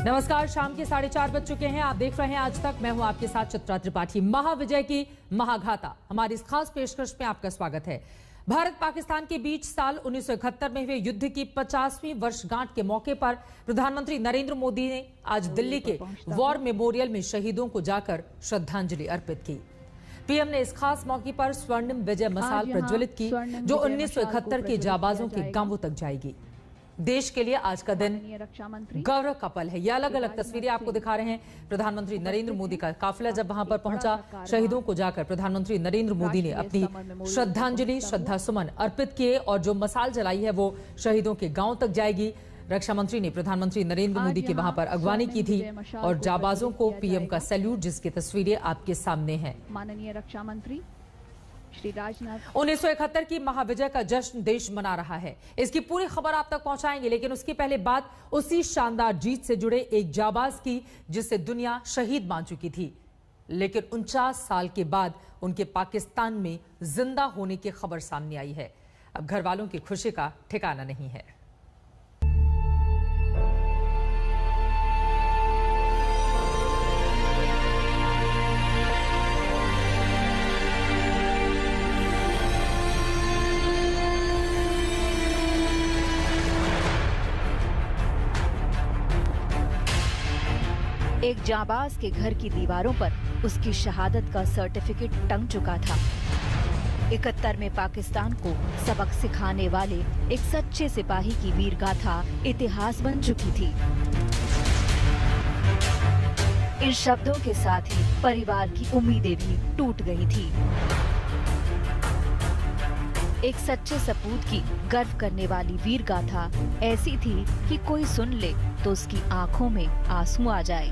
नमस्कार, शाम के 4:30 बज चुके हैं। आप देख रहे हैं आज तक। मैं हूं आपके साथ चित्रा त्रिपाठी। महाविजय की महागाथा हमारी इस खास पेशकश में आपका स्वागत है। भारत पाकिस्तान के बीच साल 1971 में हुए युद्ध की 50वीं वर्षगांठ के मौके पर प्रधानमंत्री नरेंद्र मोदी ने आज दिल्ली के वॉर मेमोरियल में शहीदों को जाकर श्रद्धांजलि अर्पित की। पीएम ने इस खास मौके पर स्वर्णिम विजय मशाल प्रज्वलित की, जो 1971 के जाबाजों के गांवों तक जाएगी। देश के लिए आज का दिन गौरव का पल है। ये अलग अलग तस्वीरें आपको दिखा रहे हैं। प्रधानमंत्री नरेंद्र मोदी का काफिला जब वहां पर पहुंचा, शहीदों को जाकर प्रधानमंत्री नरेंद्र मोदी ने अपनी श्रद्धा सुमन अर्पित किए और जो मशाल जलाई है वो शहीदों के गांव तक जाएगी। रक्षा मंत्री ने प्रधानमंत्री नरेंद्र मोदी की वहां पर अगवानी की थी और जाबाजों को पीएम का सैल्यूट, जिसकी तस्वीरें आपके सामने हैं। माननीय रक्षा मंत्री श्री राजनाथ 1971 की महाविजय का जश्न देश मना रहा है। इसकी पूरी खबर आप तक पहुंचाएंगे, लेकिन उसकी पहले बात उसी शानदार जीत से जुड़े एक जाबाज की, जिसे दुनिया शहीद मान चुकी थी, लेकिन 49 साल के बाद उनके पाकिस्तान में जिंदा होने की खबर सामने आई है। अब घर वालों की खुशी का ठिकाना नहीं है। एक जाबाज के घर की दीवारों पर उसकी शहादत का सर्टिफिकेट टंग चुका था। 71 में पाकिस्तान को सबक सिखाने वाले एक सच्चे सिपाही की वीर गाथा इतिहास बन चुकी थी। इन शब्दों के साथ ही परिवार की उम्मीदें भी टूट गई थी। एक सच्चे सपूत की गर्व करने वाली वीर गाथा ऐसी थी कि कोई सुन ले तो उसकी आंखों में आंसू आ जाए।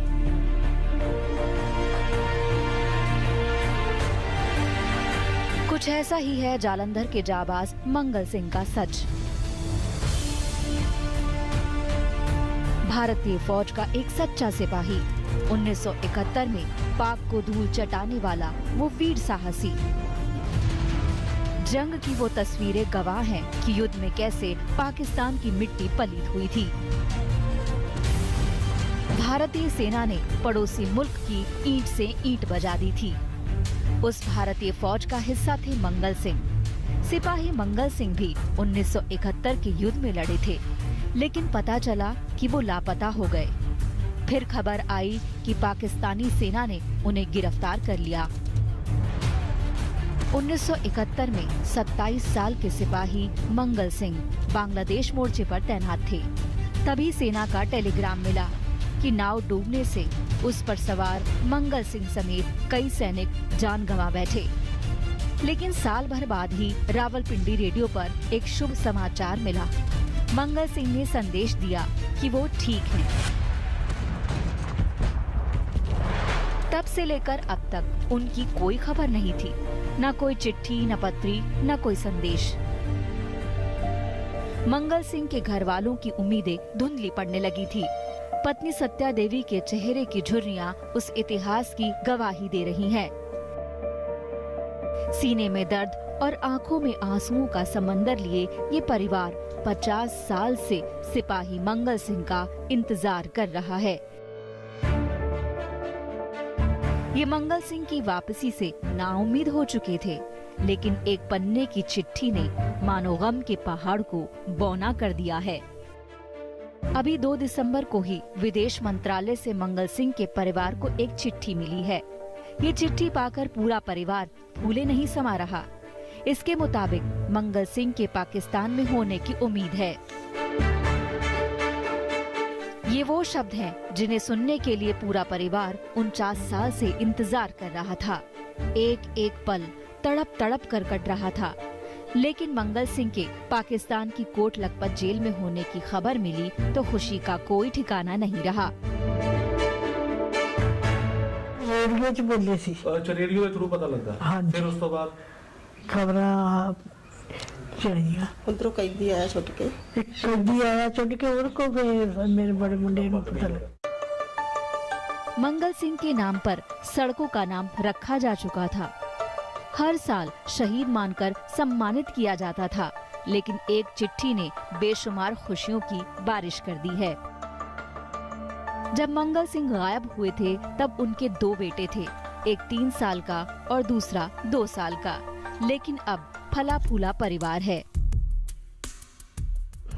कुछ ऐसा ही है जालंधर के जाबाज मंगल सिंह का सच। भारतीय फौज का एक सच्चा सिपाही, 1971 में पाक को धूल चटाने वाला वो वीर साहसी। जंग की वो तस्वीरें गवाह हैं कि युद्ध में कैसे पाकिस्तान की मिट्टी पलीत हुई थी। भारतीय सेना ने पड़ोसी मुल्क की ईंट से ईंट बजा दी थी। उस भारतीय फौज का हिस्सा थे मंगल सिंह। सिपाही मंगल सिंह भी 1971 के युद्ध में लड़े थे, लेकिन पता चला कि वो लापता हो गए। फिर खबर आई कि पाकिस्तानी सेना ने उन्हें गिरफ्तार कर लिया। 1971 में 27 साल के सिपाही मंगल सिंह बांग्लादेश मोर्चे पर तैनात थे। तभी सेना का टेलीग्राम मिला कि नाव डूबने से उस पर सवार मंगल सिंह समेत कई सैनिक जान गंवा बैठे। लेकिन साल भर बाद ही रावलपिंडी रेडियो पर एक शुभ समाचार मिला। मंगल सिंह ने संदेश दिया कि वो ठीक हैं। तब से लेकर अब तक उनकी कोई खबर नहीं थी, न कोई चिट्ठी, न पत्री, न कोई संदेश। मंगल सिंह के घर वालों की उम्मीदें धुंधली पड़ने लगी थी। पत्नी सत्या देवी के चेहरे की झुर्रियां उस इतिहास की गवाही दे रही हैं। सीने में दर्द और आंखों में आंसुओं का समंदर लिए ये परिवार 50 साल से सिपाही मंगल सिंह का इंतजार कर रहा है। ये मंगल सिंह की वापसी से नाउम्मीद हो चुके थे, लेकिन एक पन्ने की चिट्ठी ने मानो गम के पहाड़ को बौना कर दिया है। अभी 2 दिसंबर को ही विदेश मंत्रालय से मंगल सिंह के परिवार को एक चिट्ठी मिली है। ये चिट्ठी पाकर पूरा परिवार फूले नहीं समा रहा। इसके मुताबिक मंगल सिंह के पाकिस्तान में होने की उम्मीद है। ये वो शब्द हैं जिन्हें सुनने के लिए पूरा परिवार 49 साल से इंतजार कर रहा था। एक एक पल तड़प तड़प कर कट रहा था, लेकिन मंगल सिंह के पाकिस्तान की कोट लखपत जेल में होने की खबर मिली तो खुशी का कोई ठिकाना नहीं रहा। रेडियो च बोले सी। अच्छा, रेडियो के थ्रू पता लगा। हाँ जी। फिर उस तो बाद खबरां चढ़िया। उधरों कैदी आया छुट के, कैदी आया छुट के, और को फिर मेरे बड़े मुंडे को पता लगा। मंगल सिंह के नाम पर सड़कों का नाम रखा जा चुका था। हर साल शहीद मानकर सम्मानित किया जाता था, लेकिन एक चिट्ठी ने बेशुमार खुशियों की बारिश कर दी है। जब मंगल सिंह गायब हुए थे तब उनके 2 बेटे थे, एक 3 साल का और दूसरा 2 साल का। लेकिन अब फला फूला परिवार है।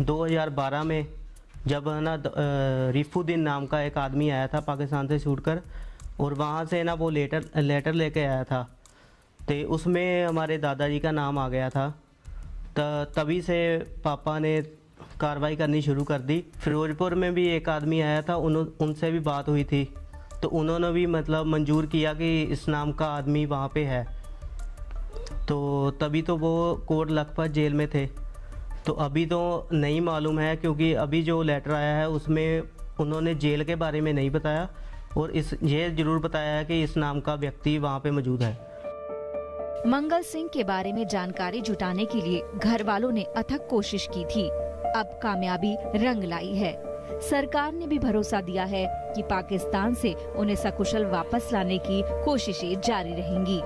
2012 में जब ना रिफुद्दीन नाम का एक आदमी आया था पाकिस्तान से छूटकर, और वहाँ से ना वो लेटर लेके आया था, तो उसमें हमारे दादाजी का नाम आ गया था। तभी से पापा ने कार्रवाई करनी शुरू कर दी। फिरोजपुर में भी एक आदमी आया था, उनसे भी बात हुई थी, तो उन्होंने भी मतलब मंजूर किया कि इस नाम का आदमी वहाँ पे है। तो तभी तो वो कोट लखपत जेल में थे। तो अभी तो नहीं मालूम है, क्योंकि अभी जो लेटर आया है उसमें उन्होंने जेल के बारे में नहीं बताया, और ये ज़रूर बताया है कि इस नाम का व्यक्ति वहाँ पे मौजूद है। मंगल सिंह के बारे में जानकारी जुटाने के लिए घर वालों ने अथक कोशिश की थी। अब कामयाबी रंग लाई है। सरकार ने भी भरोसा दिया है कि पाकिस्तान से उन्हें सकुशल वापस लाने की कोशिशें जारी रहेंगी।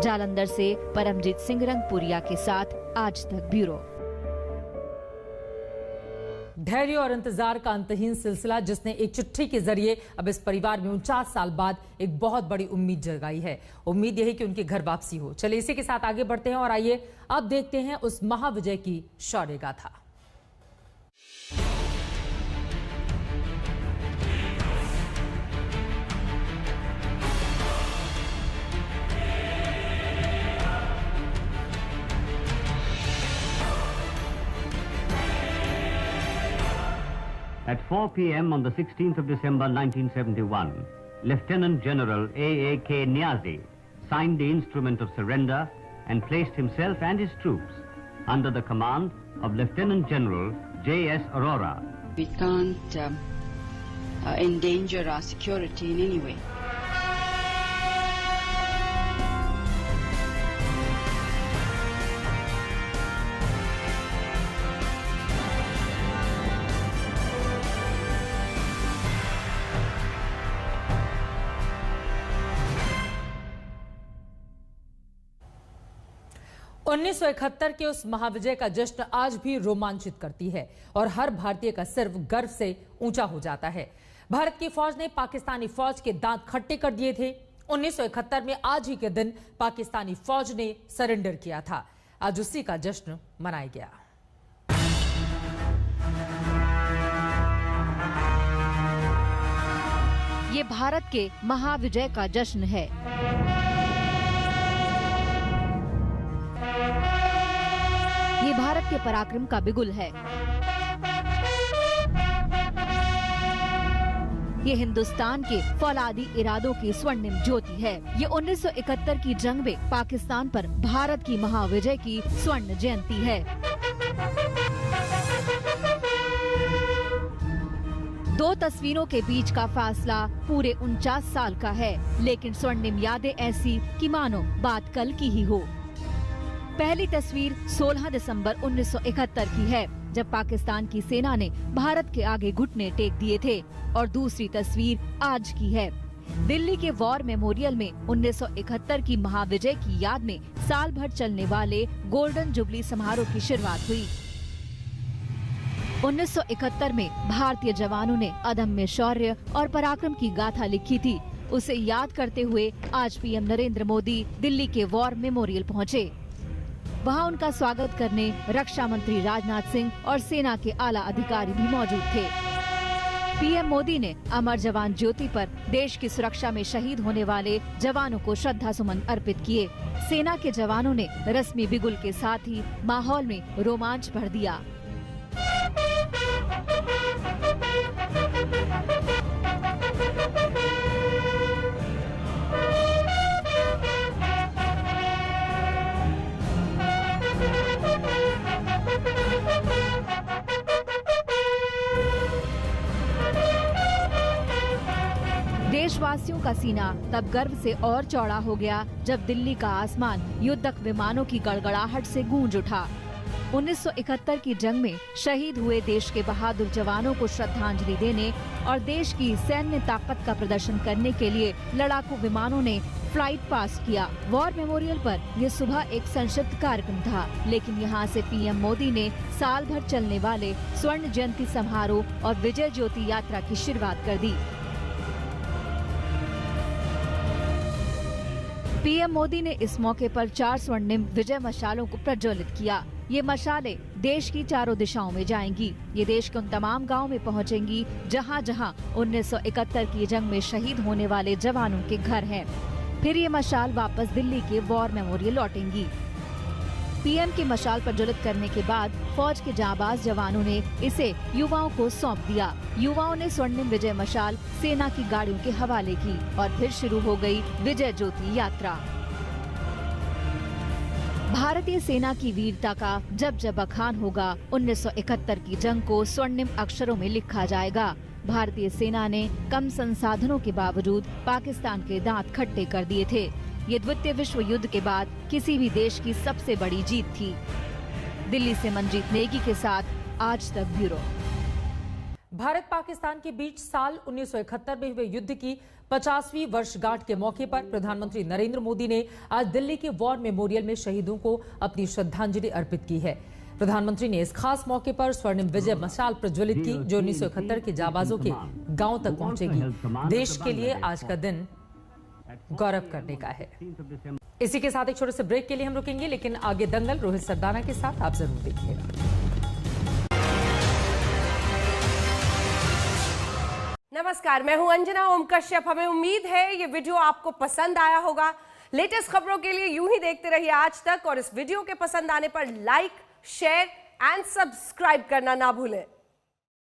जालंधर से परमजीत सिंह रंगपुरिया के साथ आज तक ब्यूरो। धैर्य और इंतजार का अंतहीन सिलसिला, जिसने एक चिट्ठी के जरिए अब इस परिवार में 49 साल बाद एक बहुत बड़ी उम्मीद जगाई है। उम्मीद यही कि उनकी घर वापसी हो। चलिए इसी के साथ आगे बढ़ते हैं और आइए अब देखते हैं उस महाविजय की शौर्य गाथा। At 4 p.m. on the 16th of December 1971, Lieutenant General A.A.K. Niazi signed the instrument of surrender and placed himself and his troops under the command of Lieutenant General J.S. Arora. We can't endanger our security in any way. उन्नीस 1971 के उस महाविजय का जश्न आज भी रोमांचित करती है और हर भारतीय का सिर्फ गर्व से ऊंचा हो जाता है। भारत की फौज ने पाकिस्तानी फौज के दांत खट्टे कर दिए थे। 1971 में आज ही के दिन पाकिस्तानी फौज ने सरेंडर किया था। आज उसी का जश्न मनाया गया। ये भारत के महाविजय का जश्न है। ये भारत के पराक्रम का बिगुल है। ये हिंदुस्तान के फौलादी इरादों की स्वर्णिम ज्योति है। ये 1971 की जंग में पाकिस्तान पर भारत की महाविजय की स्वर्ण जयंती है। दो तस्वीरों के बीच का फासला पूरे 49 साल का है, लेकिन स्वर्णिम यादें ऐसी कि मानो बात कल की ही हो। पहली तस्वीर 16 दिसंबर 1971 की है, जब पाकिस्तान की सेना ने भारत के आगे घुटने टेक दिए थे, और दूसरी तस्वीर आज की है। दिल्ली के वॉर मेमोरियल में 1971 की महाविजय की याद में साल भर चलने वाले गोल्डन जुबली समारोह की शुरुआत हुई। 1971 में भारतीय जवानों ने अदम्य शौर्य और पराक्रम की गाथा लिखी थी। उसे याद करते हुए आज पीएम नरेंद्र मोदी दिल्ली के वॉर मेमोरियल पहुंचे। वहां उनका स्वागत करने रक्षा मंत्री राजनाथ सिंह और सेना के आला अधिकारी भी मौजूद थे। पीएम मोदी ने अमर जवान ज्योति पर देश की सुरक्षा में शहीद होने वाले जवानों को श्रद्धा सुमन अर्पित किए। सेना के जवानों ने रस्मी बिगुल के साथ ही माहौल में रोमांच भर दिया। देशवासियों का सीना तब गर्व से और चौड़ा हो गया जब दिल्ली का आसमान युद्धक विमानों की गड़गड़ाहट से गूंज उठा। 1971 की जंग में शहीद हुए देश के बहादुर जवानों को श्रद्धांजलि देने और देश की सैन्य ताकत का प्रदर्शन करने के लिए लड़ाकू विमानों ने फ्लाइट पास किया। वॉर मेमोरियल पर यह सुबह एक संक्षिप्त कार्यक्रम था, लेकिन यहाँ से पीएम मोदी ने साल भर चलने वाले स्वर्ण जयंती समारोह और विजय ज्योति यात्रा की शुरुआत कर दी। पीएम मोदी ने इस मौके पर 4 स्वर्णिम विजय मशालों को प्रज्वलित किया। ये मशालें देश की चारों दिशाओं में जाएंगी। ये देश के उन तमाम गांवों में पहुंचेंगी जहां जहां 1971 की जंग में शहीद होने वाले जवानों के घर हैं। फिर ये मशाल वापस दिल्ली के वॉर मेमोरियल लौटेंगी। पीएम की मशाल प्रज्वलित करने के बाद फौज के जांबाज जवानों ने इसे युवाओं को सौंप दिया। युवाओं ने स्वर्णिम विजय मशाल सेना की गाड़ियों के हवाले की और फिर शुरू हो गई विजय ज्योति यात्रा। भारतीय सेना की वीरता का जब जब बखान होगा, 1971 की जंग को स्वर्णिम अक्षरों में लिखा जाएगा। भारतीय सेना ने कम संसाधनों के बावजूद पाकिस्तान के दांत खट्टे कर दिए थे। ये द्वितीय विश्व युद्ध के बाद किसी भी देश की सबसे बड़ी जीत थी। दिल्ली से मनजीत नेगी के साथ आज तक ब्यूरो। भारत पाकिस्तान के बीच साल 1971 में हुए युद्ध की 50वीं वर्षगांठ के मौके पर प्रधानमंत्री नरेंद्र मोदी ने आज दिल्ली के वॉर मेमोरियल में शहीदों को अपनी श्रद्धांजलि अर्पित की है। प्रधानमंत्री ने इस खास मौके पर स्वर्णिम विजय मशाल प्रज्वलित की, जो 1971 के जाबाजों के गांव तक पहुंचेगी। देश के लिए आज का दिन गौरव करने का है। इसी के साथ एक छोटे से ब्रेक के लिए हम रुकेंगे, लेकिन आगे दंगल रोहित सरदाना के साथ आप जरूर देखिएगा। नमस्कार, मैं हूं अंजना ओम कश्यप। हमें उम्मीद है ये वीडियो आपको पसंद आया होगा। लेटेस्ट खबरों के लिए यूं ही देखते रहिए आज तक, और इस वीडियो के पसंद आने पर लाइक, शेयर एंड सब्सक्राइब करना ना भूलें।